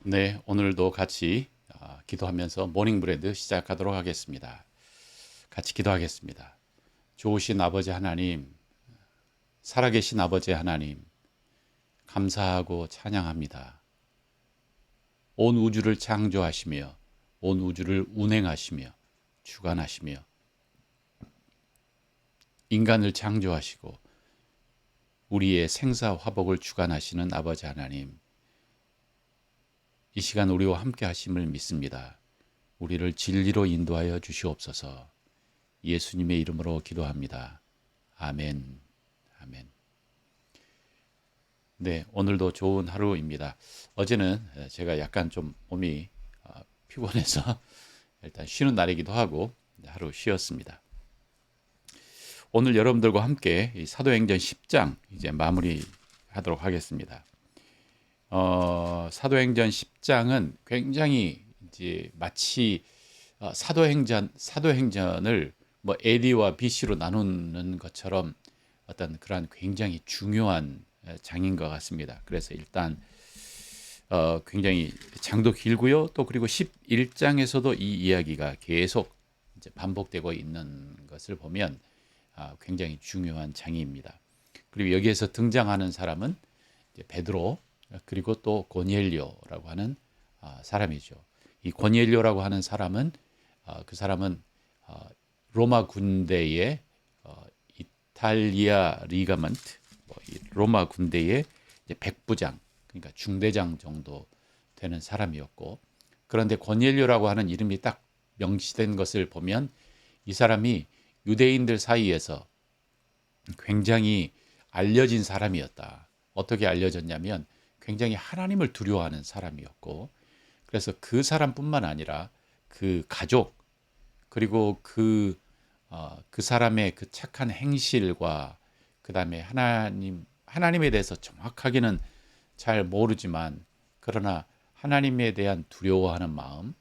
네, 오늘도 같이 기도하면서 모닝브레드 시작하도록 하겠습니다. 같이 기도하겠습니다. 좋으신 아버지 하나님, 살아계신 아버지 하나님, 감사하고 찬양합니다. 온 우주를 창조하시며, 온 우주를 운행하시며, 주관하시며, 인간을 창조하시고, 우리의 생사 화복을 주관하시는 아버지 하나님, 이 시간 우리와 함께 하심을 믿습니다. 우리를 진리로 인도하여 주시옵소서. 예수님의 이름으로 기도합니다. 아멘. 아멘. 네, 오늘도 좋은 하루입니다. 어제는 제가 약간 좀 몸이 피곤해서 일단 쉬는 날이기도 하고 하루 쉬었습니다. 오늘 여러분들과 함께 이 사도행전 10장 이제 마무리하도록 하겠습니다. 사도행전 10장은 굉장히 이제 마치 사도행전을 뭐 AD와 BC로 나누는 것처럼 어떤 그러한 굉장히 중요한 장인 것 같습니다. 그래서 일단 굉장히 장도 길고요. 또 그리고 11장에서도 이 이야기가 계속 이제 반복되고 있는 것을 보면 굉장히 중요한 장입니다. 그리고 여기에서 등장하는 사람은 이제 베드로 그리고 또 고넬료라고 하는 사람이죠. 이 고넬료라고 하는 사람은 그 사람은 로마 군대의 이탈리아 리가먼트 로마 군대의 이제 백부장 그러니까 중대장 정도 되는 사람이었고 그런데 고넬료라고 하는 이름이 딱 명시된 것을 보면 이 사람이 유대인들 사이에서 굉장히 알려진 사람이었다. 어떻게 알려졌냐면 굉장히 하나님을 두려워하는 사람이었고 그래서 그 사람뿐만 아니라 그 가족 그리고 그 사람의 그 착한 행실과 그 다음에 하나님에 대해서 정확하게는 잘 모르지만 그러나 하나님에 대한 두려워하는 마음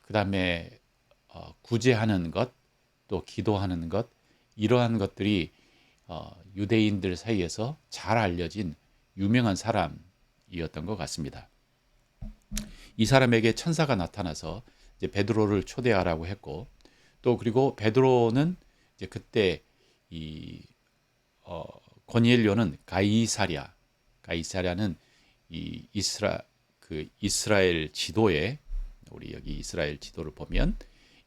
그 다음에 구제하는 것 또 기도하는 것 이러한 것들이 유대인들 사이에서 잘 알려진 유명한 사람이었던 것 같습니다. 이 사람에게 천사가 나타나서 이제 베드로를 초대하라고 했고 또 그리고 베드로는 이제 그때 이 고넬료는 가이사랴는 이 이스라엘 지도에 우리 여기 이스라엘 지도를 보면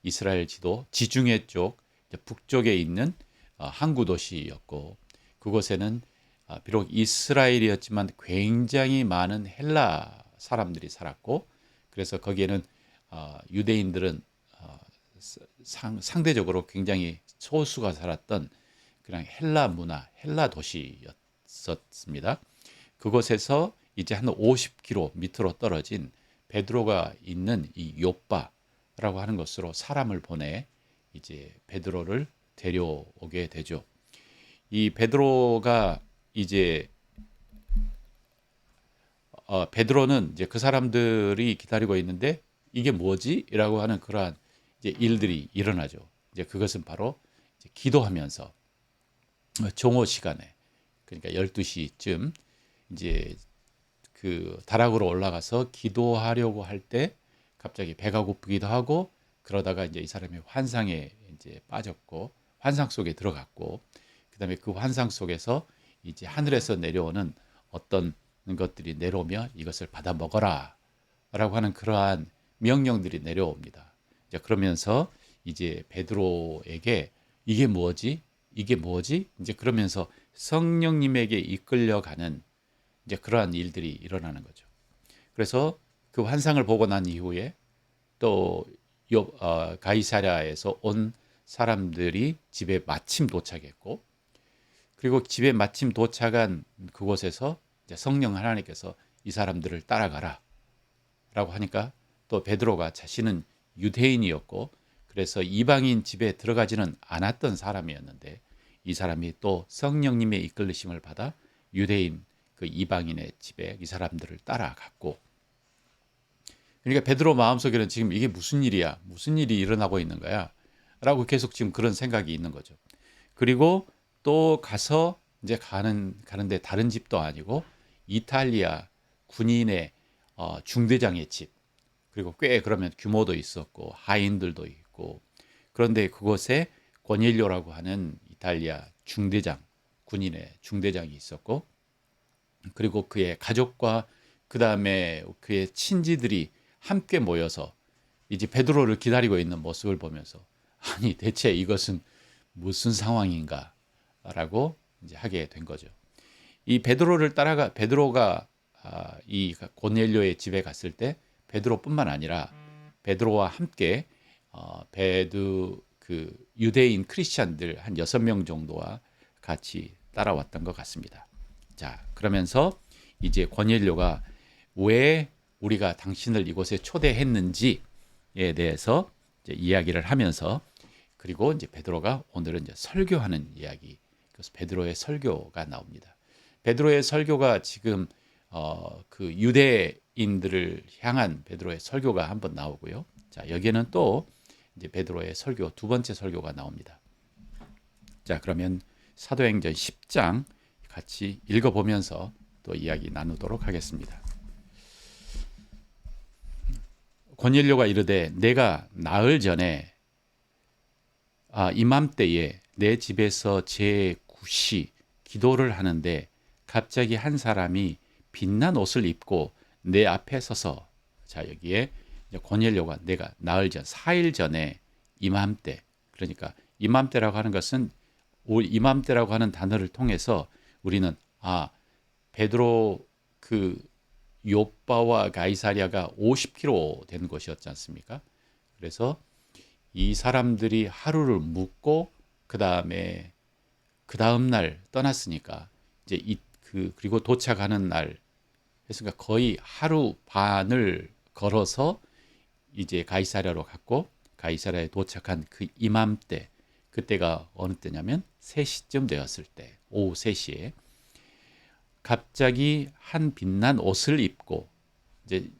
이스라엘 지도 지중해 쪽 북쪽에 있는 항구 도시였고 그곳에는 비록 이스라엘이었지만 굉장히 많은 헬라 사람들이 살았고 그래서 거기에는 유대인들은 상대적으로 굉장히 소수가 살았던 그냥 헬라 문화, 헬라 도시였습니다. 그곳에서 이제 한 50km 밑으로 떨어진 베드로가 있는 이 요빠라고 하는 곳으로 사람을 보내 이제 베드로를 데려오게 되죠. 이 베드로가 이제 베드로는 이제 그 사람들이 기다리고 있는데 이게 뭐지? 라고 하는 그러한 이제 일들이 일어나죠. 이제 그것은 바로 이제 기도하면서 정오 시간에 그러니까 12시쯤 이제 그 다락으로 올라가서 기도하려고 할 때 갑자기 배가 고프기도 하고 그러다가 이제 이 사람이 환상에 이제 빠졌고 환상 속에 들어갔고 그다음에 그 환상 속에서 이제 하늘에서 내려오는 어떤 것들이 내려오며 이것을 받아 먹어라 라고 하는 그러한 명령들이 내려옵니다. 이제 그러면서 이제 베드로에게 이게 뭐지? 이게 뭐지? 이제 그러면서 성령님에게 이끌려가는 이제 그러한 일들이 일어나는 거죠. 그래서 그 환상을 보고 난 이후에 또 가이사랴에서 온 사람들이 집에 마침 도착했고 그리고 집에 마침 도착한 그곳에서 이제 성령 하나님께서 이 사람들을 따라가라 라고 하니까 또 베드로가 자신은 유대인이었고 그래서 이방인 집에 들어가지는 않았던 사람이었는데 이 사람이 또 성령님의 이끌리심을 받아 유대인 그 이방인의 집에 이 사람들을 따라갔고 그러니까 베드로 마음속에는 지금 이게 무슨 일이야? 무슨 일이 일어나고 있는 거야? 라고 계속 지금 그런 생각이 있는 거죠. 그리고 또 가서 이제 가는데 다른 집도 아니고 이탈리아 군인의 중대장의 집, 그리고 꽤 그러면 규모도 있었고 하인들도 있고, 그런데 그곳에 고넬료라고 하는 이탈리아 중대장, 군인의 중대장이 있었고, 그리고 그의 가족과 그 다음에 그의 친지들이 함께 모여서 이제 베드로를 기다리고 있는 모습을 보면서, 아니 대체 이것은 무슨 상황인가라고 이제 하게 된 거죠. 이 베드로가 이 고넬료의 집에 갔을 때 베드로뿐만 아니라 베드로와 함께 그 유대인 크리스찬들 한 6명 정도와 같이 따라왔던 것 같습니다. 자, 그러면서 이제 고넬료가 왜 우리가 당신을 이곳에 초대했는지에 대해서 이제 이야기를 하면서, 그리고 이제 베드로가 오늘은 이제 설교하는 이야기, 그래서 베드로의 설교가 나옵니다. 베드로의 설교가 지금 그 유대인들을 향한 베드로의 설교가 한번 나오고요. 자, 여기에는 또 이제 베드로의 설교, 두 번째 설교가 나옵니다. 자, 그러면 사도행전 10장 같이 읽어보면서 또 이야기 나누도록 하겠습니다. 고넬료가 이르되 내가 나흘 전에 이맘때에 내 집에서 제9시 기도를 하는데 갑자기 한 사람이 빛난 옷을 입고 내 앞에 서서, 자, 여기에 고넬료가 내가 나흘 전, 4일 전에 이맘때, 그러니까 이맘때라고 하는 것은, 이맘때라고 하는 단어를 통해서 우리는 베드로 그 요빠와 가이사랴가 50km 된 곳이었지 않습니까? 그래서 이 사람들이 하루를 묵고 그 다음 날 떠났으니까 이제 그리고 도착하는 날 했으니까 거의 하루 반을 걸어서 이제 가이사랴로 갔고, 가이사랴에 도착한 그 이맘때, 그때가 어느 때냐면 3시쯤 되었을 때, 오후 3시에 갑자기 한 빛난 옷을 입고, 이제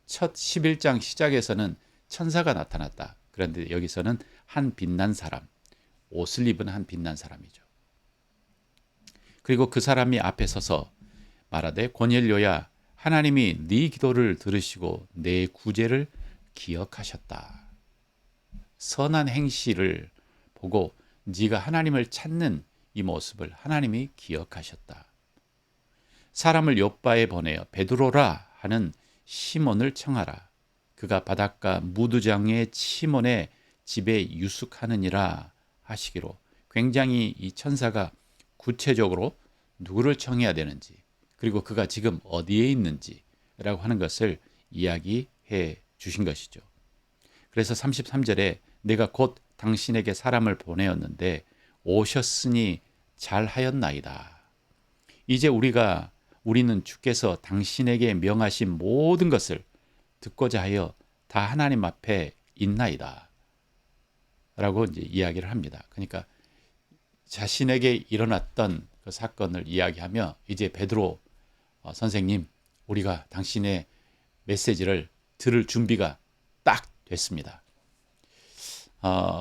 첫 11장 시작에서는 천사가 나타났다. 그런데 여기서는 한 빛난 사람, 옷을 입은 한 빛난 사람이죠. 그리고 그 사람이 앞에 서서 말하되 고넬료야, 하나님이 네 기도를 들으시고 내 구제를 기억하셨다. 선한 행실을 보고 네가 하나님을 찾는 이 모습을 하나님이 기억하셨다. 사람을 요빠에 보내어 베드로라 하는 시몬을 청하라. 그가 바닷가 무두장의 시몬의 집에 유숙하느니라 하시기로, 굉장히 이 천사가 구체적으로 누구를 청해야 되는지, 그리고 그가 지금 어디에 있는지라고 하는 것을 이야기해 주신 것이죠. 그래서 33절에 내가 곧 당신에게 사람을 보내었는데 오셨으니 잘하였나이다. 이제 우리는 주께서 당신에게 명하신 모든 것을 듣고자 하여 다 하나님 앞에 있나이다. 라고 이제 이야기를 합니다. 그러니까 자신에게 일어났던 그 사건을 이야기하며, 이제 베드로 선생님, 우리가 당신의 메시지를 들을 준비가 딱 됐습니다.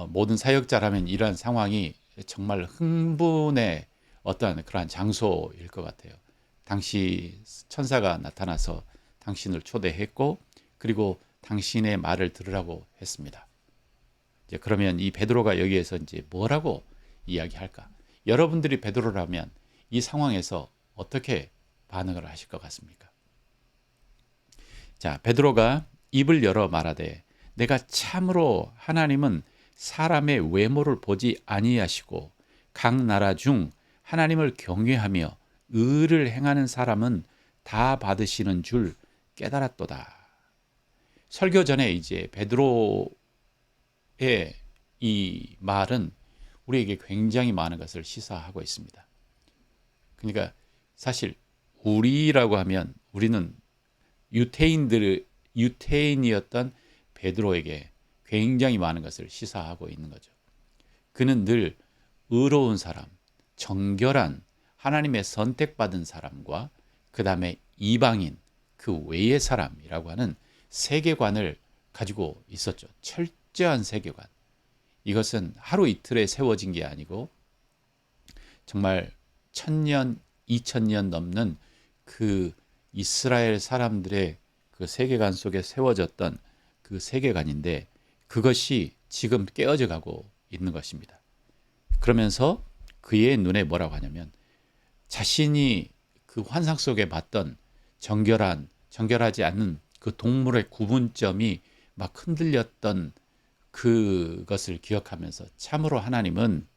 모든 사역자라면 이러한 상황이 정말 흥분의 어떠한 그러한 장소일 것 같아요. 당시 천사가 나타나서 당신을 초대했고, 그리고 당신의 말을 들으라고 했습니다. 이제 그러면 이 베드로가 여기에서 이제 뭐라고 이야기할까? 여러분들이 베드로라면 이 상황에서 어떻게 반응을 하실 것 같습니까? 자, 베드로가 입을 열어 말하되 내가 참으로 하나님은 사람의 외모를 보지 아니하시고 각 나라 중 하나님을 경외하며 의를 행하는 사람은 다 받으시는 줄 깨달았도다. 설교 전에 이제 베드로의 이 말은 우리에게 굉장히 많은 것을 시사하고 있습니다. 그러니까 사실 우리라고 하면 우리는 유태인이었던 베드로에게 굉장히 많은 것을 시사하고 있는 거죠. 그는 늘 의로운 사람, 정결한 하나님의 선택받은 사람과 그 다음에 이방인, 그 외의 사람이라고 하는 세계관을 가지고 있었죠. 철저한 세계관. 이것은 하루 이틀에 세워진 게 아니고 정말 1000년, 2000년 넘는 그 이스라엘 사람들의 그 세계관 속에 세워졌던 그 세계관인데 그것이 지금 깨어져 가고 있는 것입니다. 그러면서 그의 눈에 뭐라고 하냐면 자신이 그 환상 속에 봤던 정결하지 않는 그 동물의 구분점이 막 흔들렸던 그것을 기억하면서 참으로 하나님은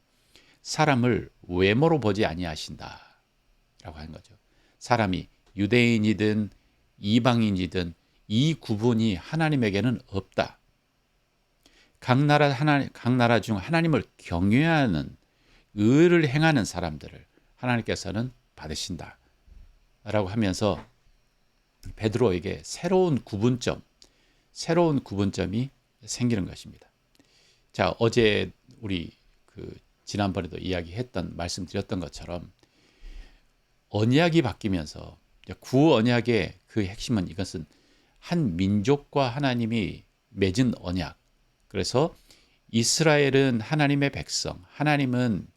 사람을 외모로 보지 아니하신다 라고 하는 거죠. 사람이 유대인이든 이방인이든 이 구분이 하나님에게는 없다. 각 나라 중 하나님을 경외하는 의를 행하는 사람들을 하나님께서는 받으신다 라고 하면서 베드로에게 새로운 구분점이 생기는 것입니다. 자, 어제 우리 지난번에도 이야기했던 말씀드렸던 것처럼 언약이 바뀌면서 구언약의 그 핵심은 이것은 한 민족과 하나님이 맺은 언약. 그래서 이스라엘은 하나님의 백성, 하나님은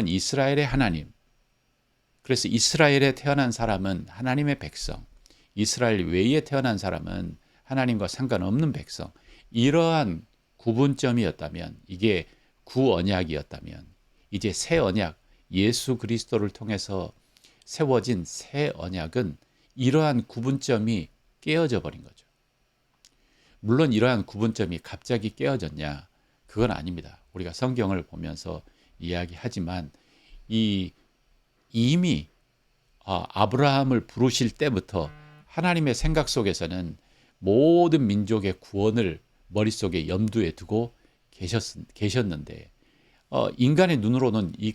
이스라엘의 하나님. 그래서 이스라엘에 태어난 사람은 하나님의 백성, 이스라엘 외에 태어난 사람은 하나님과 상관없는 백성. 이러한 구분점이었다면, 이게 구언약이었다면, 이제 새 언약, 예수 그리스도를 통해서 세워진 새 언약은 이러한 구분점이 깨어져 버린 거죠. 물론 이러한 구분점이 갑자기 깨어졌냐? 그건 아닙니다. 우리가 성경을 보면서 이야기하지만 이미 아브라함을 부르실 때부터 하나님의 생각 속에서는 모든 민족의 구원을 머릿속에 염두에 두고 계셨는데 인간의 눈으로는 이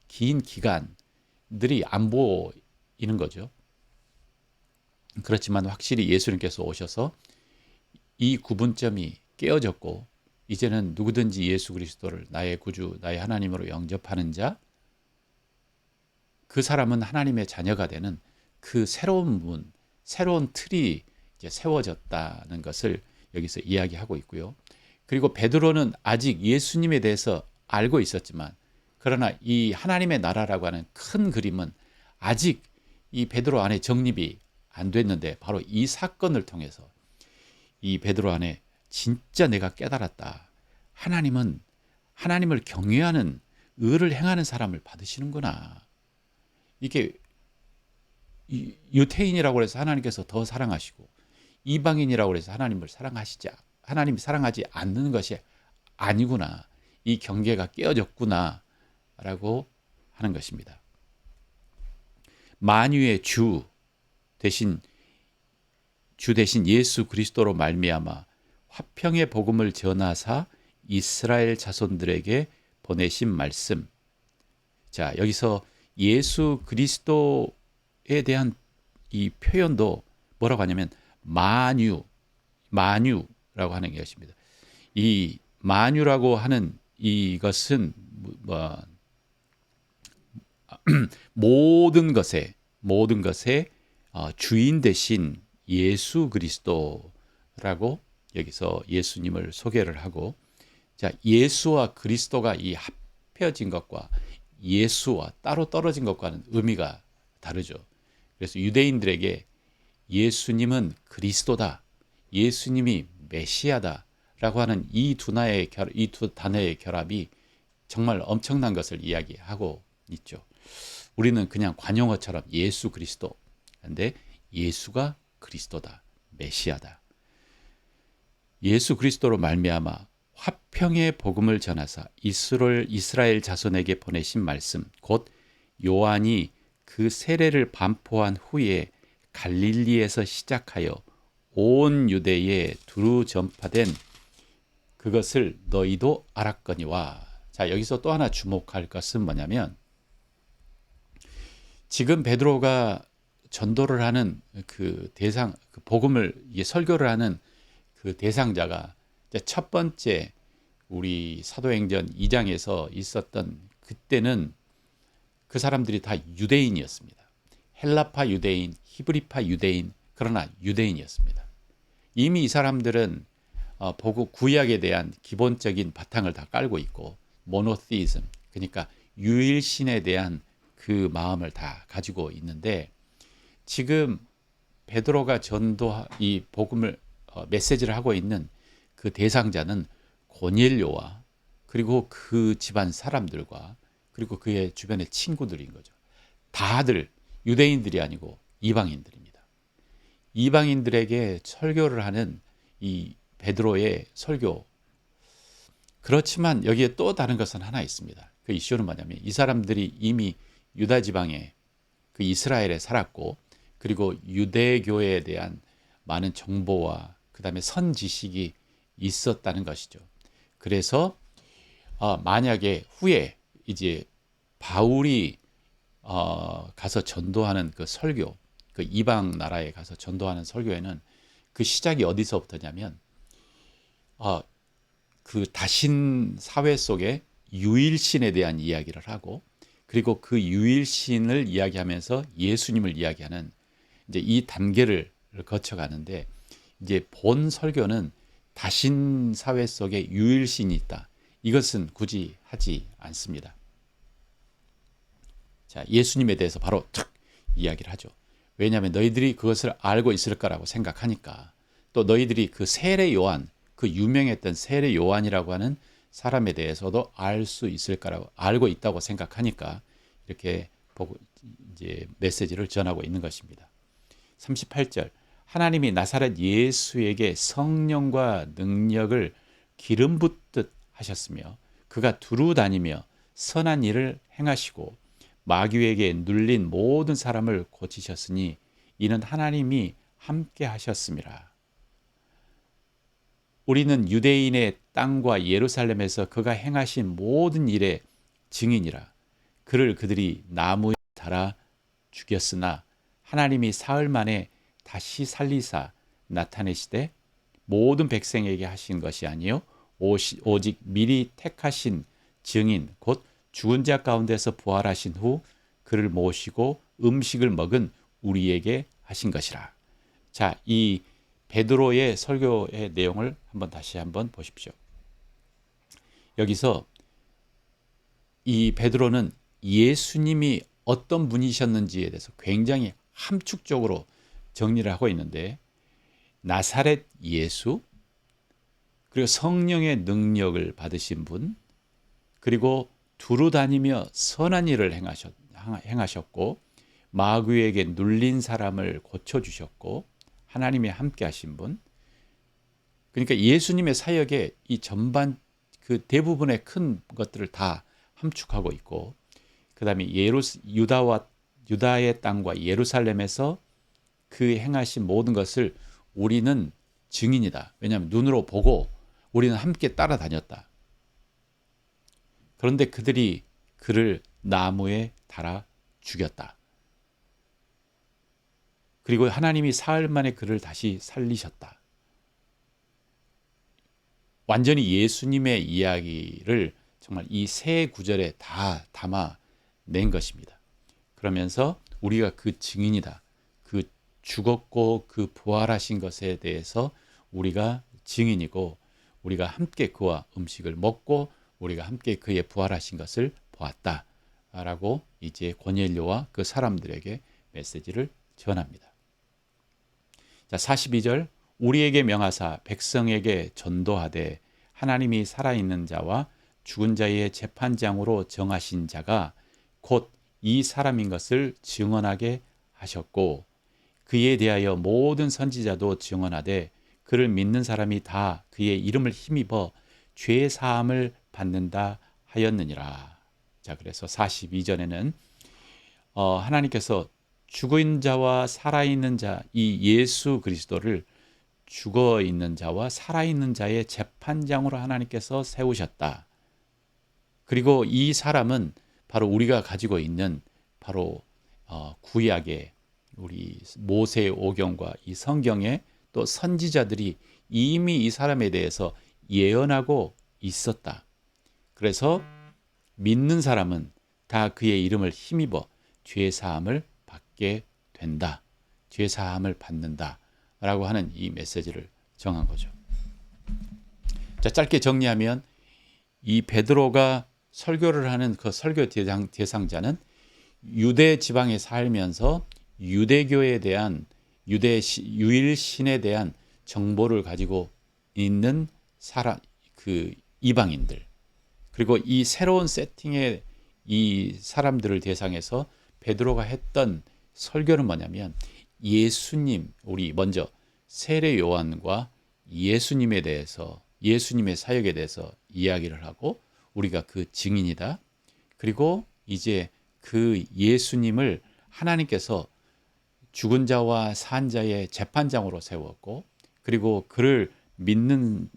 긴 기간들이 안 보이는 거죠. 그렇지만 확실히 예수님께서 오셔서 이 구분점이 깨어졌고 이제는 누구든지 예수 그리스도를 나의 구주, 나의 하나님으로 영접하는 자, 그 사람은 하나님의 자녀가 되는 그 새로운 틀이 이제 세워졌다는 것을 여기서 이야기하고 있고요. 그리고 베드로는 아직 예수님에 대해서 알고 있었지만 그러나 이 하나님의 나라라고 하는 큰 그림은 아직 이 베드로 안에 정립이 안 됐는데 바로 이 사건을 통해서 이 베드로 안에 진짜 내가 깨달았다. 하나님을 경외하는 의를 행하는 사람을 받으시는구나. 이게 유태인이라고 해서 하나님께서 더 사랑하시고 이방인이라고 해서 하나님이 사랑하지 않는 것이 아니구나. 이 경계가 깨어졌구나 라고 하는 것입니다. 만유의 주 대신 예수 그리스도로 말미암아 화평의 복음을 전하사 이스라엘 자손들에게 보내신 말씀. 자, 여기서 예수 그리스도에 대한 이 표현도 뭐라고 하냐면 만유라고 하는 것입니다. 이 만유라고 하는 이것은 모든 것의 주인 되신 예수 그리스도라고 여기서 예수님을 소개를 하고, 자, 예수와 그리스도가 이 합해진 것과 예수와 따로 떨어진 것과는 의미가 다르죠. 그래서 유대인들에게 예수님은 그리스도다, 예수님이 메시아다라고 하는 이 두 단어의 결합이 정말 엄청난 것을 이야기하고 있죠. 우리는 그냥 관용어처럼 예수 그리스도, 근데 예수가 그리스도다, 메시아다. 예수 그리스도로 말미암아 화평의 복음을 전하사 이스라엘 자손에게 보내신 말씀, 곧 요한이 그 세례를 반포한 후에 갈릴리에서 시작하여 온 유대에 두루 전파된 그것을 너희도 알았거니와. 자, 여기서 또 하나 주목할 것은 뭐냐면 지금 베드로가 전도를 하는 그 복음을 설교를 하는 그 대상자가 첫 번째 우리 사도행전 2장에서 있었던 그때는 그 사람들이 다 유대인이었습니다. 헬라파 유대인, 히브리파 유대인, 그러나 유대인이었습니다. 이미 이 사람들은 구약에 대한 기본적인 바탕을 다 깔고 있고 모노티이즘, 그러니까 유일신에 대한 그 마음을 다 가지고 있는데 지금 베드로가 이 복음을 메시지를 하고 있는 그 대상자는 고넬료와 그리고 그 집안 사람들과 그리고 그의 주변의 친구들인 거죠. 다들 유대인들이 아니고 이방인들입니다. 이방인들에게 설교를 하는 이 베드로의 설교. 그렇지만 여기에 또 다른 것은 하나 있습니다. 그 이슈는 뭐냐면 이 사람들이 이미 유다 지방에 그 이스라엘에 살았고 그리고 유대교에 대한 많은 정보와 그다음에 선지식이 있었다는 것이죠. 그래서 만약에 후에 이제 바울이 가서 전도하는 그 설교, 그 이방 나라에 가서 전도하는 설교에는 그 시작이 어디서부터냐면 그 다신 사회 속에 유일신에 대한 이야기를 하고 그리고 그 유일신을 이야기하면서 예수님을 이야기하는 이제 이 단계를 거쳐가는데 이제 본 설교는 다신 사회 속에 유일신이 있다. 이것은 굳이 하지 않습니다. 자, 예수님에 대해서 바로 탁 이야기를 하죠. 왜냐하면 너희들이 그것을 알고 있을 거라고 생각하니까 또 너희들이 그 세례 요한, 그 유명했던 세례 요한이라고 하는 사람에 대해서도 알 수 있을 거라고 알고 있다고 생각하니까 이렇게 보고 이제 메시지를 전하고 있는 것입니다. 38절 하나님이 나사렛 예수에게 성령과 능력을 기름 붓듯 하셨으며 그가 두루 다니며 선한 일을 행하시고 마귀에게 눌린 모든 사람을 고치셨으니 이는 하나님이 함께 하셨음이라. 우리는 유대인의 땅과 예루살렘에서 그가 행하신 모든 일의 증인이라. 그를 그들이 나무에 달아 죽였으나 하나님이 사흘 만에 다시 살리사 나타내시되 모든 백성에게 하신 것이 아니요 오직 미리 택하신 증인 곧 죽은 자 가운데서 부활하신 후 그를 모시고 음식을 먹은 우리에게 하신 것이라. 자, 이 베드로의 설교의 내용을 다시 한번 보십시오. 여기서 이 베드로는 예수님이 어떤 분이셨는지에 대해서 굉장히 함축적으로 정리를 하고 있는데 나사렛 예수, 그리고 성령의 능력을 받으신 분, 그리고 두루 다니며 선한 일을 행하셨고 마귀에게 눌린 사람을 고쳐주셨고 하나님이 함께 하신 분. 그러니까 예수님의 사역에 이 전반 그 대부분의 큰 것들을 다 함축하고 있고 그 다음에 유다의 땅과 예루살렘에서 그 행하신 모든 것을 우리는 증인이다. 왜냐하면 눈으로 보고 우리는 함께 따라다녔다. 그런데 그들이 그를 나무에 달아 죽였다. 그리고 하나님이 사흘 만에 그를 다시 살리셨다. 완전히 예수님의 이야기를 정말 이 세 구절에 다 담아낸 것입니다. 그러면서 우리가 그 증인이다. 그 죽었고 그 부활하신 것에 대해서 우리가 증인이고 우리가 함께 그와 음식을 먹고 우리가 함께 그의 부활하신 것을 보았다라고 이제 고넬료와 그 사람들에게 메시지를 전합니다. 자, 42절 우리에게 명하사 백성에게 전도하되 하나님이 살아있는 자와 죽은 자의 재판장으로 정하신 자가 곧 이 사람인 것을 증언하게 하셨고 그에 대하여 모든 선지자도 증언하되 그를 믿는 사람이 다 그의 이름을 힘입어 죄 사함을 받는다 하였느니라. 자, 그래서 42절에는 하나님께서 죽은 자와 살아있는 자, 이 예수 그리스도를 죽어 있는 자와 살아있는 자의 재판장으로 하나님께서 세우셨다. 그리고 이 사람은 바로 우리가 가지고 있는 바로 구약의 우리 모세 오경과 이 성경의 또 선지자들이 이미 이 사람에 대해서 예언하고 있었다. 그래서 믿는 사람은 다 그의 이름을 힘입어 죄 사함을 받게 된다. 죄 사함을 받는다. 라고 하는 이 메시지를 정한 거죠. 자, 짧게 정리하면 이 베드로가 설교를 하는 그 설교 대상자는 유대 지방에 살면서 유대교에 대한 유일신에 대한 정보를 가지고 있는 사람, 그 이방인들, 그리고 이 새로운 세팅의 이 사람들을 대상해서 베드로가 했던 설교는 뭐냐면, 예수님, 우리 먼저 세례 요한과 예수님에 대해서, 예수님의 사역에 대해서 이야기를 하고, 우리가 그 증인이다. 그리고 이제 그 예수님을 하나님께서 죽은 자와 산 자의 재판장으로 세웠고, 그리고 그를 믿는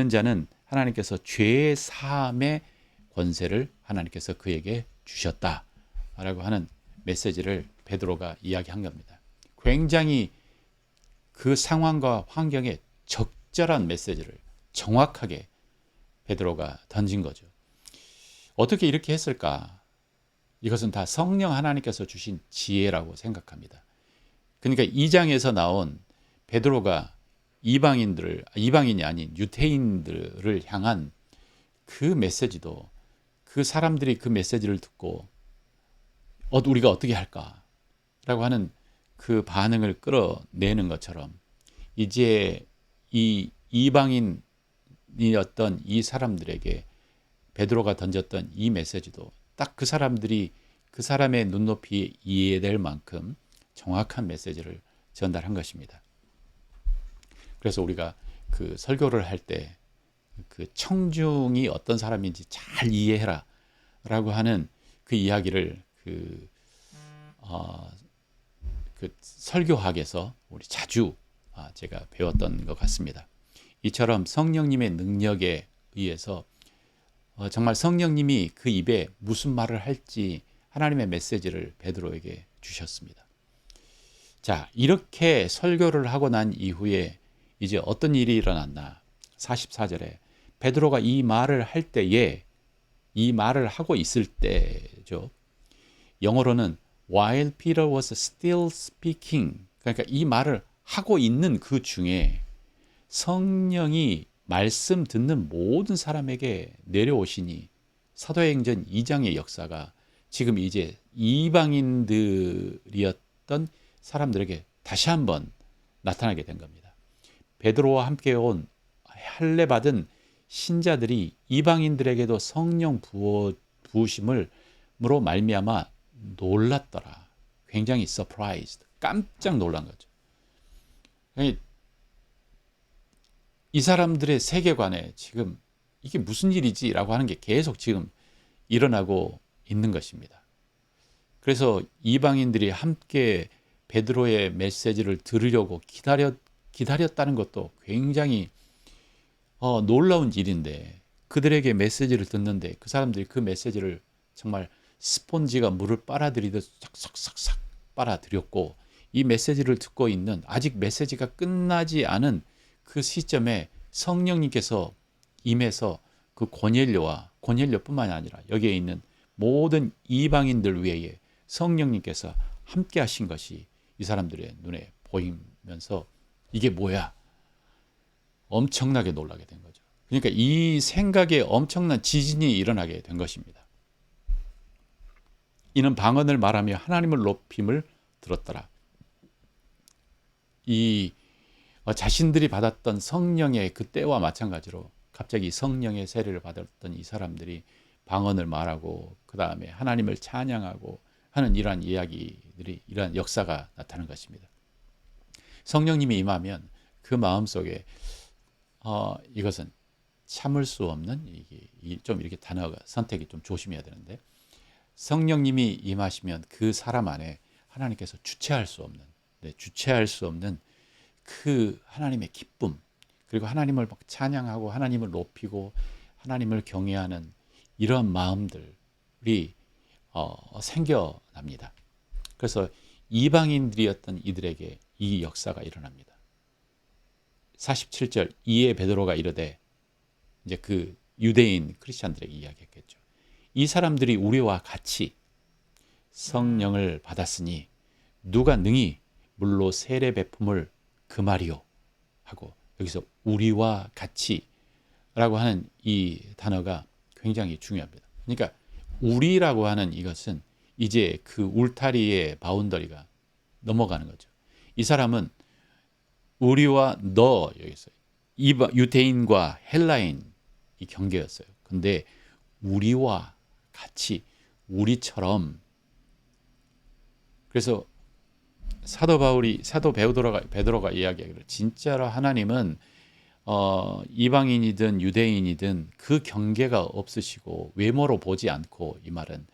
자는 하나님께서 죄의 사함의 권세를 하나님께서 그에게 주셨다라고 하는 메시지를 베드로가 이야기한 겁니다. 굉장히 그 상황과 환경에 적절한 메시지를 정확하게 베드로가 던진 거죠. 어떻게 이렇게 했을까? 이것은 다 성령 하나님께서 주신 지혜라고 생각합니다. 그러니까 2장에서 나온 베드로가 이방인이 아닌 유대인들을 향한 그 메시지도, 그 사람들이 그 메시지를 듣고 우리가 어떻게 할까라고 하는 그 반응을 끌어내는 것처럼, 이제 이 이방인이었던 이 사람들에게 베드로가 던졌던 이 메시지도 딱 그 사람들이 그 사람의 눈높이에 이해될 만큼 정확한 메시지를 전달한 것입니다. 그래서 우리가 그 설교를 할 때 그 청중이 어떤 사람인지 잘 이해해라 라고 하는 그 이야기를 그 설교학에서 우리 자주 제가 배웠던 것 같습니다. 이처럼 성령님의 능력에 의해서 정말 성령님이 그 입에 무슨 말을 할지 하나님의 메시지를 베드로에게 주셨습니다. 자, 이렇게 설교를 하고 난 이후에 이제 어떤 일이 일어났나? 44절에 베드로가 이 말을 할 때에, 이 말을 하고 있을 때죠. 영어로는 while Peter was still speaking, 그러니까 이 말을 하고 있는 그 중에 성령이 말씀 듣는 모든 사람에게 내려오시니 사도행전 2장의 역사가 지금 이제 이방인들이었던 사람들에게 다시 한번 나타나게 된 겁니다. 베드로와 함께 온 할례 받은 신자들이 이방인들에게도 성령 부으심으로 말미암아 놀랐더라. 굉장히 surprised, 깜짝 놀란 거죠. 이 사람들의 세계관에 지금 이게 무슨 일이지라고 하는 게 계속 지금 일어나고 있는 것입니다. 그래서 이방인들이 함께 베드로의 메시지를 들으려고 기다렸다는 것도 굉장히 놀라운 일인데, 그들에게 메시지를 듣는데 그 사람들이 그 메시지를 정말 스폰지가 물을 빨아들이듯 싹싹싹싹 빨아들였고, 이 메시지를 듣고 있는, 아직 메시지가 끝나지 않은 그 시점에 성령님께서 임해서 그 고넬료뿐만이 아니라 여기에 있는 모든 이방인들 외에 성령님께서 함께 하신 것이 이 사람들의 눈에 보이면서 이게 뭐야? 엄청나게 놀라게 된 거죠. 그러니까 이 생각에 엄청난 지진이 일어나게 된 것입니다. 이는 방언을 말하며 하나님을 높임을 들었더라. 이 자신들이 받았던 성령의 그 때와 마찬가지로 갑자기 성령의 세례를 받았던 이 사람들이 방언을 말하고 그 다음에 하나님을 찬양하고 하는 이러한 이야기들이, 이러한 역사가 나타나는 것입니다. 성령님이 임하면 그 마음속에 이것은 참을 수 없는, 좀 이렇게 단어가 선택이 좀 조심해야 되는데, 성령님이 임하시면 그 사람 안에 하나님께서 주체할 수 없는 그 하나님의 기쁨, 그리고 하나님을 막 찬양하고 하나님을 높이고 하나님을 경외하는 이런 마음들이 생겨납니다. 그래서 이방인들이었던 이들에게 이 역사가 일어납니다. 47절, 이에 베드로가 이르되, 이제 그 유대인 크리스찬들에게 이야기했겠죠. 이 사람들이 우리와 같이 성령을 받았으니 누가 능히 물로 세례 베품을 금하리요 하고, 여기서 우리와 같이라고 하는 이 단어가 굉장히 중요합니다. 그러니까 우리라고 하는 이것은 이제 그 울타리의 바운더리가 넘어가는 거죠. 이 사람은 우리와 너 여기서 유대인과 헬라인 이 경계였어요. 근데 우리와 같이 우리처럼 그래서 사도 베드로가 이야기하기를 진짜로 하나님은 이방인이든 유대인이든 그 경계가 없으시고 외모로 보지 않고 이 말은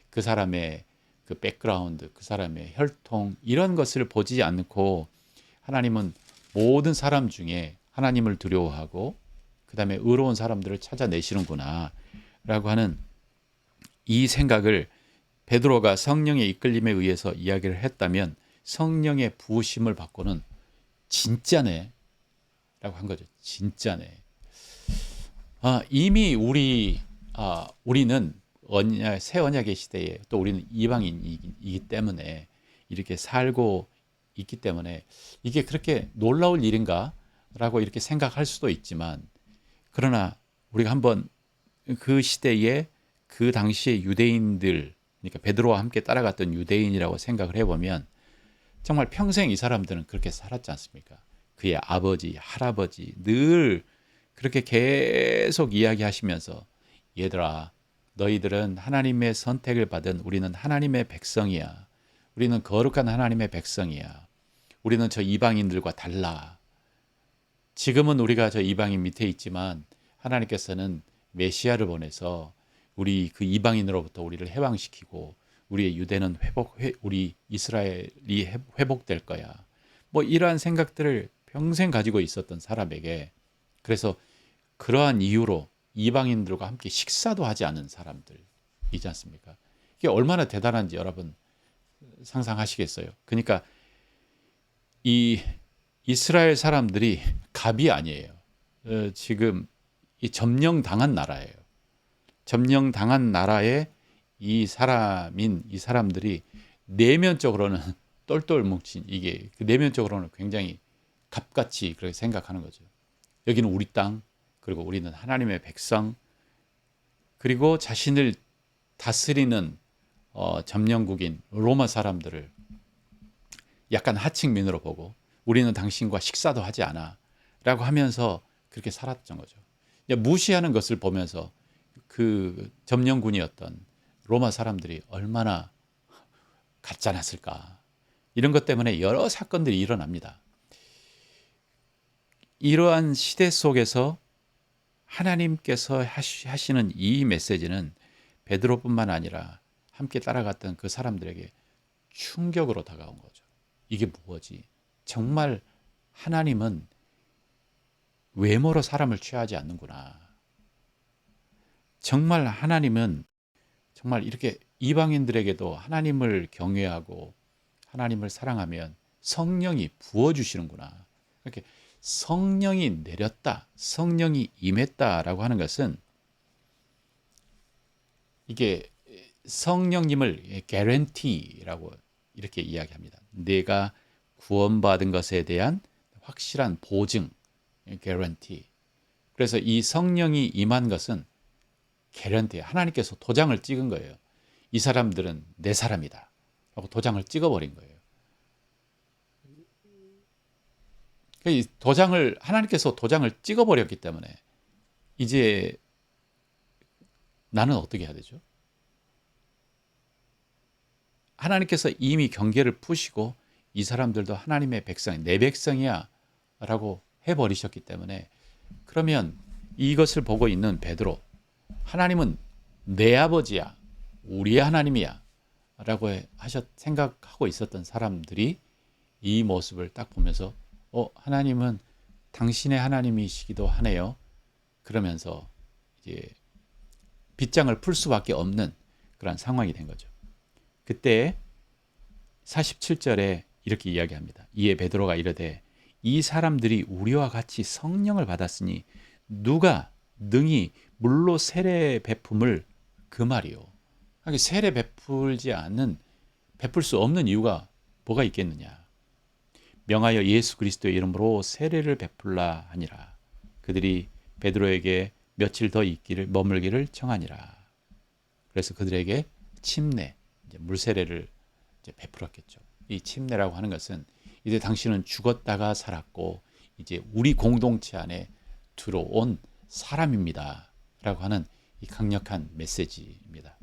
그 사람의 그 백그라운드, 그 사람의 혈통 이런 것을 보지 않고 하나님은 모든 사람 중에 하나님을 두려워하고 그다음에 의로운 사람들을 찾아내시는구나 라고 하는 이 생각을 베드로가 성령의 이끌림에 의해서 이야기를 했다면 성령의 부으심을 받고는 진짜네 라고 한 거죠. 진짜네. 이미 우리는 새 언약의 시대에 또 우리는 이방인이기 때문에 이렇게 살고 있기 때문에 이게 그렇게 놀라울 일인가 라고 이렇게 생각할 수도 있지만 그러나 우리가 한번 그 시대에 그 당시의 유대인들 그러니까 베드로와 함께 따라갔던 유대인이라고 생각을 해보면 정말 평생 이 사람들은 그렇게 살았지 않습니까? 그의 아버지, 할아버지 늘 그렇게 계속 이야기하시면서 얘들아 너희들은 하나님의 선택을 받은 우리는 하나님의 백성이야. 우리는 거룩한 하나님의 백성이야. 우리는 저 이방인들과 달라. 지금은 우리가 저 이방인 밑에 있지만 하나님께서는 메시아를 보내서 우리 그 이방인으로부터 우리를 해방시키고 우리의 유대는 우리 이스라엘이 회복될 거야. 뭐 이러한 생각들을 평생 가지고 있었던 사람에게 그래서 그러한 이유로 이방인들과 함께 식사도 하지 않은 사람들이지 않습니까? 이게 얼마나 대단한지 여러분 상상하시겠어요? 그러니까 이 이스라엘 사람들이 갑이 아니에요. 지금 이 점령당한 나라예요. 점령당한 나라에 이 사람들이 내면적으로는 똘똘 뭉친 이게 내면적으로는 굉장히 갑같이 그렇게 생각하는 거죠. 여기는 우리 땅, 그리고 우리는 하나님의 백성, 그리고 자신을 다스리는 점령국인 로마 사람들을 약간 하층민으로 보고 우리는 당신과 식사도 하지 않아 라고 하면서 그렇게 살았던 거죠. 무시하는 것을 보면서 그 점령군이었던 로마 사람들이 얼마나 가짜났을까. 이런 것 때문에 여러 사건들이 일어납니다. 이러한 시대 속에서 하나님께서 하시는 이 메시지는 베드로뿐만 아니라 함께 따라갔던 그 사람들에게 충격으로 다가온 거죠. 이게 뭐지? 정말 하나님은 외모로 사람을 취하지 않는구나. 정말 하나님은 정말 이렇게 이방인들에게도 하나님을 경외하고 하나님을 사랑하면 성령이 부어주시는구나. 이렇게 성령이 내렸다, 성령이 임했다라고 하는 것은 이게 성령님을 guarantee라고 이렇게 이야기합니다. 내가 구원받은 것에 대한 확실한 보증, guarantee. 그래서 이 성령이 임한 것은 guarantee, 하나님께서 도장을 찍은 거예요. 이 사람들은 내 사람이다 하고 도장을 찍어버린 거예요. 하나님께서 도장을 찍어버렸기 때문에 이제 나는 어떻게 해야 되죠? 하나님께서 이미 경계를 푸시고 이 사람들도 하나님의 백성이 내 백성이야 라고 해버리셨기 때문에 그러면 이것을 보고 있는 베드로, 하나님은 내 아버지야, 우리의 하나님이야 라고 생각하고 있었던 사람들이 이 모습을 딱 보면서 하나님은 당신의 하나님이시기도 하네요. 그러면서 이제 빗장을 풀 수밖에 없는 그런 상황이 된 거죠. 그때 47절에 이렇게 이야기합니다. 이에 베드로가 이르되 이 사람들이 우리와 같이 성령을 받았으니 누가 능히 물로 세례 베품을 그 말이요. 세례 베풀 수 없는 이유가 뭐가 있겠느냐. 명하여 예수 그리스도의 이름으로 세례를 베풀라 하니라. 그들이 베드로에게 며칠 더 머물기를 청하니라. 그래서 그들에게 침례, 물 세례를 베풀었겠죠. 이 침례라고 하는 것은 이제 당신은 죽었다가 살았고 이제 우리 공동체 안에 들어온 사람입니다. 라고 하는 이 강력한 메시지입니다.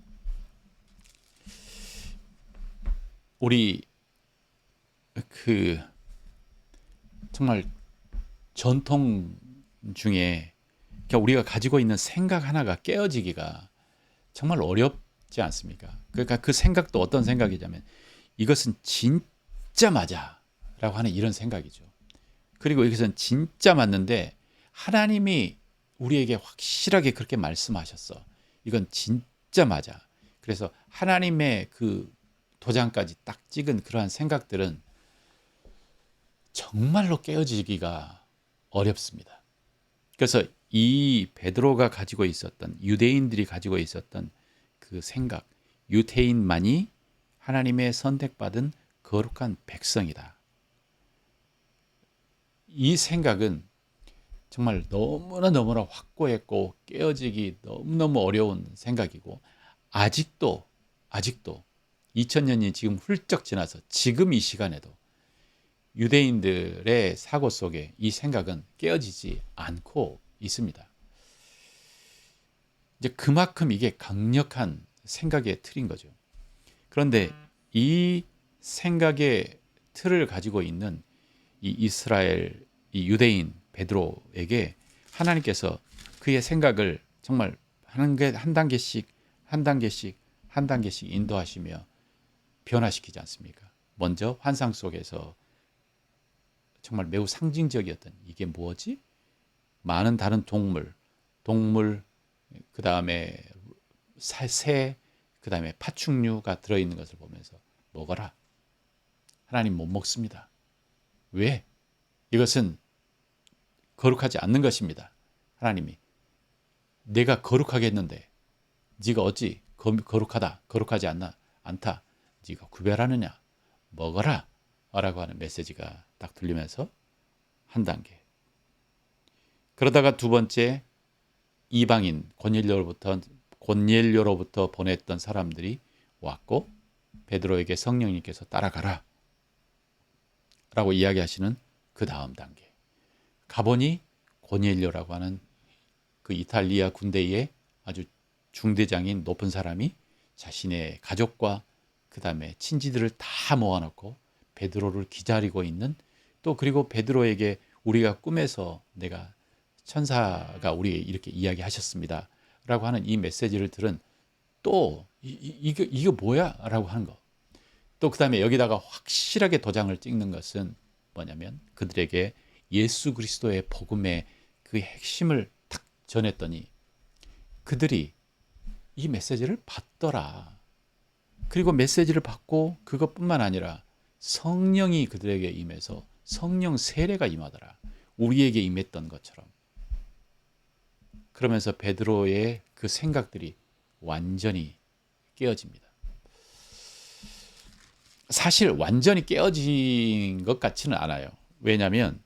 우리 정말 전통 중에 우리가 가지고 있는 생각 하나가 깨어지기가 정말 어렵지 않습니까? 그러니까 그 생각도 어떤 생각이냐면 이것은 진짜 맞아 라고 하는 이런 생각이죠. 그리고 이것은 진짜 맞는데 하나님이 우리에게 확실하게 그렇게 말씀하셨어. 이건 진짜 맞아. 그래서 하나님의 그 도장까지 딱 찍은 그러한 생각들은 정말로 깨어지기가 어렵습니다. 그래서 이 베드로가 가지고 있었던, 유대인들이 가지고 있었던 그 생각, 유대인만이 하나님의 선택받은 거룩한 백성이다. 이 생각은 정말 너무나 확고했고 깨어지기 너무너무 어려운 생각이고 아직도 2000년이 지금 훌쩍 지나서 지금 이 시간에도 유대인들의 사고 속에 이 생각은 깨어지지 않고 있습니다. 이제 그만큼 이게 강력한 생각의 틀인 거죠. 그런데 이 생각의 틀을 가지고 있는 이 이스라엘, 이 유대인 베드로에게 하나님께서 그의 생각을 정말 한 단계씩 인도하시며 변화시키지 않습니까? 먼저 환상 속에서 정말 매우 상징적이었던 이게 뭐지? 많은 다른 동물, 그 다음에 새, 그 다음에 파충류가 들어있는 것을 보면서 먹어라. 하나님 못 먹습니다. 왜? 이것은 거룩하지 않는 것입니다. 하나님이 내가 거룩하게 했는데 네가 어찌 거룩하다, 거룩하지 않다. 네가 구별하느냐? 먹어라. 라고 하는 메시지가 딱 들리면서 한 단계. 그러다가 두 번째 이방인 고넬료로부터 보냈던 사람들이 왔고 베드로에게 성령님께서 따라가라 라고 이야기하시는 그 다음 단계. 가보니 고넬료라고 하는 그 이탈리아 군대의 아주 중대장인 높은 사람이 자신의 가족과 그 다음에 친지들을 다 모아놓고 베드로를 기다리고 있는, 또 그리고 베드로에게 우리가 꿈에서 내가 천사가 우리에게 이렇게 이야기하셨습니다 라고 하는 이 메시지를 들은 또 이거 뭐야? 라고 하는 거. 또 그 다음에 여기다가 확실하게 도장을 찍는 것은 뭐냐면 그들에게 예수 그리스도의 복음의 그 핵심을 탁 전했더니 그들이 이 메시지를 받더라. 그리고 메시지를 받고 그것뿐만 아니라 성령이 그들에게 임해서 성령 세례가 임하더라. 우리에게 임했던 것처럼. 그러면서 베드로의 그 생각들이 완전히 깨어집니다. 사실 완전히 깨어진 것 같지는 않아요. 왜냐하면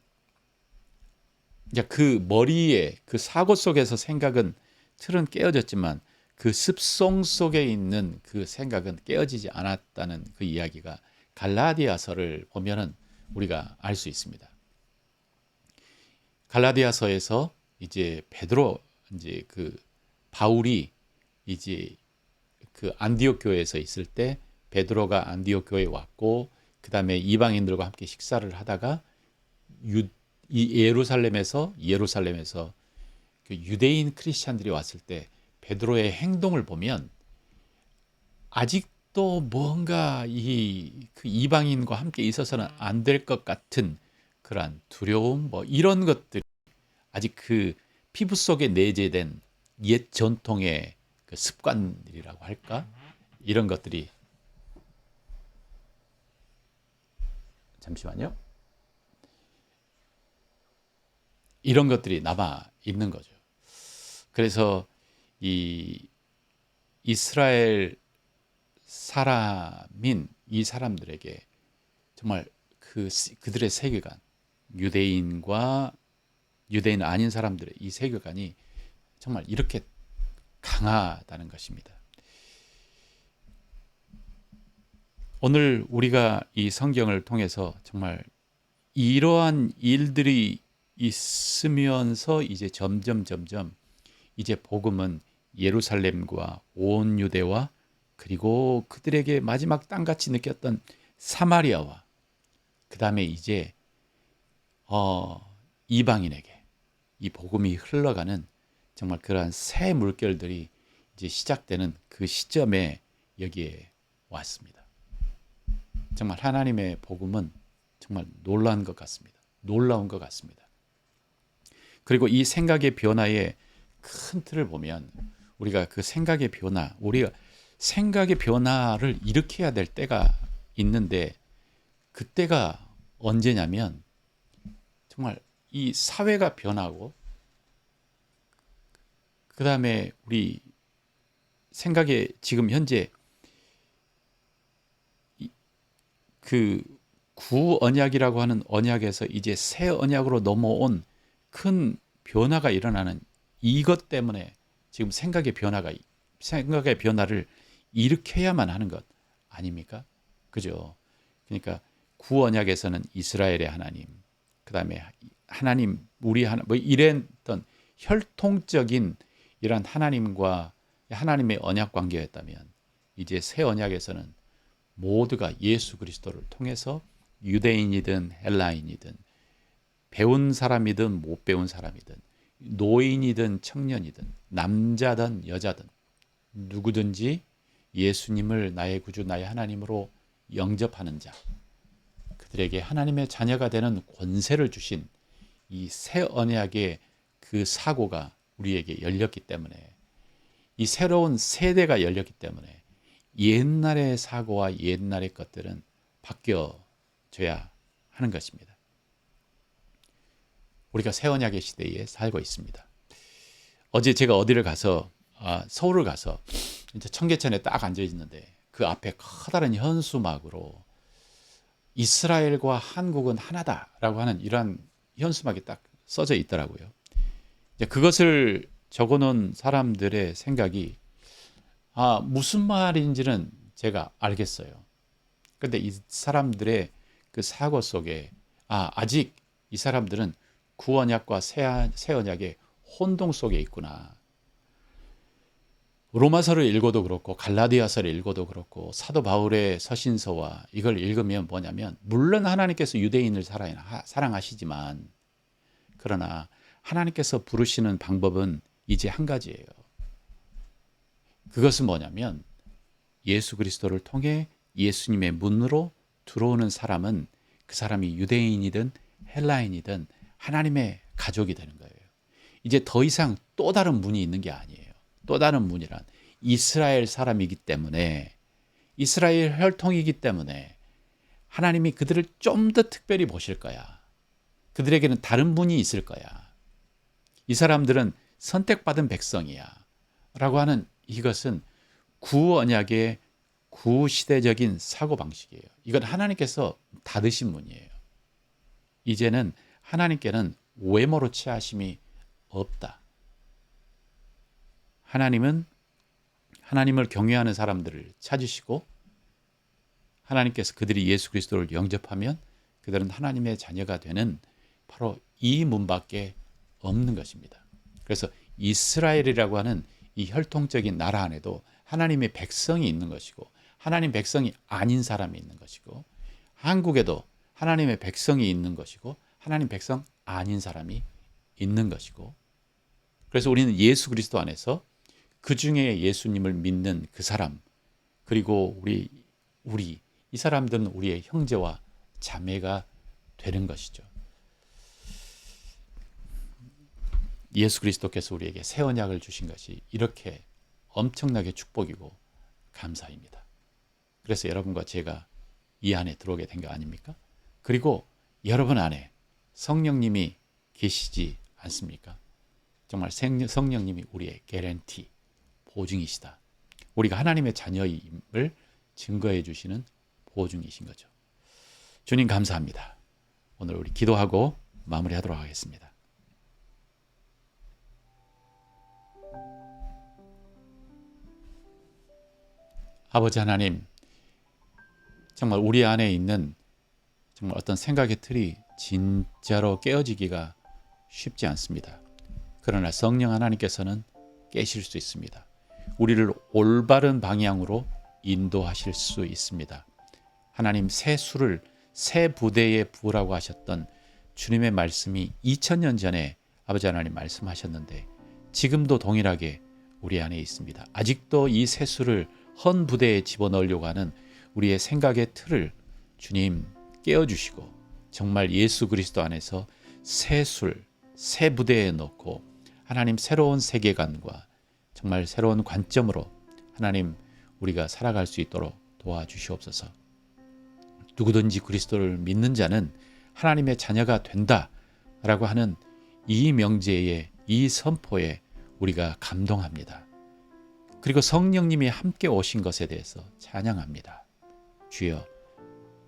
그 머리에 그 사고 속에서 생각은 틀은 깨어졌지만 그 습성 속에 있는 그 생각은 깨어지지 않았다는 그 이야기가 갈라디아서를 보면은 우리가 알 수 있습니다. 갈라디아서에서 이제 베드로 이제 그 바울이 이제 그 안디옥 교회에서 있을 때 베드로가 안디옥 교회에 왔고 그 다음에 이방인들과 함께 식사를 하다가 예루살렘에서 그 유대인 크리스찬들이 왔을 때 베드로의 행동을 보면 아직도 뭔가 그 이방인과 함께 있어서는 안 될 것 같은 그러한 두려움 뭐 이런 것들이 아직 그 피부 속에 내재된 옛 전통의 그 습관들이라고 할까? 이런 것들이 잠시만요. 이런 것들이 남아 있는 거죠. 그래서 이 이스라엘 사람인 이 사람들에게 정말 그들의 세계관, 유대인과 유대인 아닌 사람들의 이 세계관이 정말 이렇게 강하다는 것입니다. 오늘 우리가 이 성경을 통해서 정말 이러한 일들이 있으면서 이제 점점 이제 복음은 예루살렘과 온 유대와 그리고 그들에게 마지막 땅같이 느꼈던 사마리아와 그 다음에 이제 이방인에게 이 복음이 흘러가는 정말 그러한 새 물결들이 이제 시작되는 그 시점에 여기에 왔습니다. 정말 하나님의 복음은 정말 놀라운 것 같습니다. 놀라운 것 같습니다. 그리고 이 생각의 변화의 큰 틀을 보면 우리가 그 생각의 변화, 우리가 생각의 변화를 일으켜야 될 때가 있는데 그때가 언제냐면 정말 이 사회가 변하고 그 다음에 우리 생각에 지금 현재 그 구언약이라고 하는 언약에서 이제 새 언약으로 넘어온 큰 변화가 일어나는 이것 때문에 지금 생각의 변화를 일으켜야만 하는 것 아닙니까? 그죠? 그러니까 구언약에서는 이스라엘의 하나님, 그다음에 하나님 우리 하나 뭐 이랬던 혈통적인 이런 하나님과 하나님의 언약 관계였다면 이제 새 언약에서는 모두가 예수 그리스도를 통해서 유대인이든 헬라인이든 배운 사람이든 못 배운 사람이든 노인이든 청년이든 남자든 여자든 누구든지 예수님을 나의 구주 나의 하나님으로 영접하는 자 그들에게 하나님의 자녀가 되는 권세를 주신 이 새 언약의 그 사고가 우리에게 열렸기 때문에 이 새로운 세대가 열렸기 때문에 옛날의 사고와 옛날의 것들은 바뀌어져야 하는 것입니다. 우리가 새 언약의 시대에 살고 있습니다. 어제 제가 어디를 가서 서울을 가서 이제 청계천에 딱 앉아 있는데 그 앞에 커다란 현수막으로 이스라엘과 한국은 하나다라고 하는 이러한 현수막이 딱 써져 있더라고요. 이제 그것을 적어놓은 사람들의 생각이 무슨 말인지는 제가 알겠어요. 근데 이 사람들의 그 사고 속에 아직 이 사람들은 구언약과 새 언약의 혼동 속에 있구나. 로마서를 읽어도 그렇고 갈라디아서를 읽어도 그렇고 사도 바울의 서신서와 이걸 읽으면 뭐냐면 물론 하나님께서 유대인을 사랑하시지만 그러나 하나님께서 부르시는 방법은 이제 한 가지예요. 그것은 뭐냐면 예수 그리스도를 통해 예수님의 문으로 들어오는 사람은 그 사람이 유대인이든 헬라인이든 하나님의 가족이 되는 거예요. 이제 더 이상 또 다른 문이 있는 게 아니에요. 또 다른 문이란 이스라엘 사람이기 때문에 이스라엘 혈통이기 때문에 하나님이 그들을 좀 더 특별히 보실 거야. 그들에게는 다른 문이 있을 거야. 이 사람들은 선택받은 백성이야. 라고 하는 이것은 구언약의 구시대적인 사고방식이에요. 이건 하나님께서 닫으신 문이에요. 이제는 하나님께는 외모로 취하심이 없다. 하나님은 하나님을 경외하는 사람들을 찾으시고 하나님께서 그들이 예수 그리스도를 영접하면 그들은 하나님의 자녀가 되는 바로 이 문밖에 없는 것입니다. 그래서 이스라엘이라고 하는 이 혈통적인 나라 안에도 하나님의 백성이 있는 것이고 하나님 백성이 아닌 사람이 있는 것이고 한국에도 하나님의 백성이 있는 것이고 하나님 백성 아닌 사람이 있는 것이고 그래서 우리는 예수 그리스도 안에서 그 중에 예수님을 믿는 그 사람 그리고 우리 이 사람들은 우리의 형제와 자매가 되는 것이죠. 예수 그리스도께서 우리에게 새 언약을 주신 것이 이렇게 엄청나게 축복이고 감사입니다. 그래서 여러분과 제가 이 안에 들어오게 된 거 아닙니까? 그리고 여러분 안에 성령님이 계시지 않습니까? 정말 성령님이 우리의 개런티, 보증이시다. 우리가 하나님의 자녀임을 증거해 주시는 보증이신 거죠. 주님 감사합니다. 오늘 우리 기도하고 마무리하도록 하겠습니다. 아버지 하나님, 정말 우리 안에 있는 정말 어떤 생각의 틀이 진짜로 깨어지기가 쉽지 않습니다. 그러나 성령 하나님께서는 깨실 수 있습니다. 우리를 올바른 방향으로 인도하실 수 있습니다. 하나님 새 수를 새 부대에 부으라고 하셨던 주님의 말씀이 2000년 전에 아버지 하나님 말씀하셨는데 지금도 동일하게 우리 안에 있습니다. 아직도 이 새 수를 헌 부대에 집어넣으려고 하는 우리의 생각의 틀을 주님 깨어주시고 정말 예수 그리스도 안에서 새 술, 새 부대에 넣고 하나님 새로운 세계관과 정말 새로운 관점으로 하나님 우리가 살아갈 수 있도록 도와주시옵소서. 누구든지 그리스도를 믿는 자는 하나님의 자녀가 된다라고 하는 이 명제에, 이 선포에 우리가 감동합니다. 그리고 성령님이 함께 오신 것에 대해서 찬양합니다. 주여,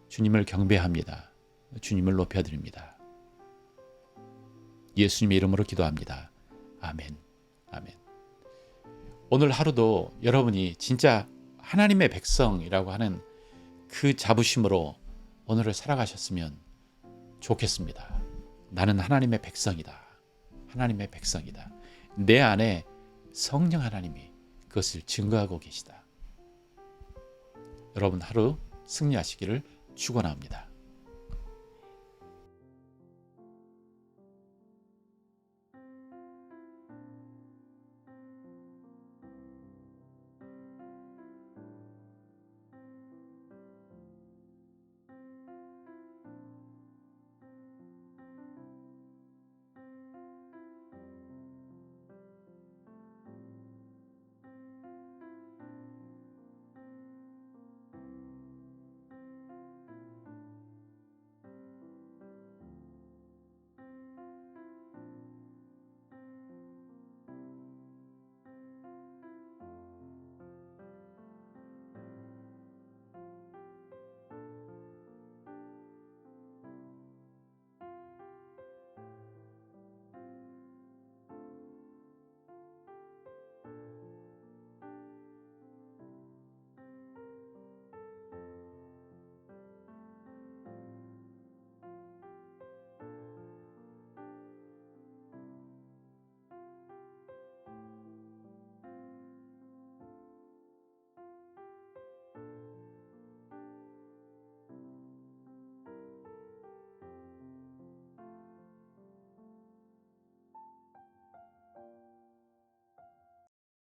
주님을 경배합니다. 주님을 높여드립니다. 예수님의 이름으로 기도합니다. 아멘. 아멘. 오늘 하루도 여러분이 진짜 하나님의 백성이라고 하는 그 자부심으로 오늘을 살아가셨으면 좋겠습니다. 나는 하나님의 백성이다. 하나님의 백성이다. 내 안에 성령 하나님이 그것을 증거하고 계시다. 여러분 하루 승리하시기를 축원합니다.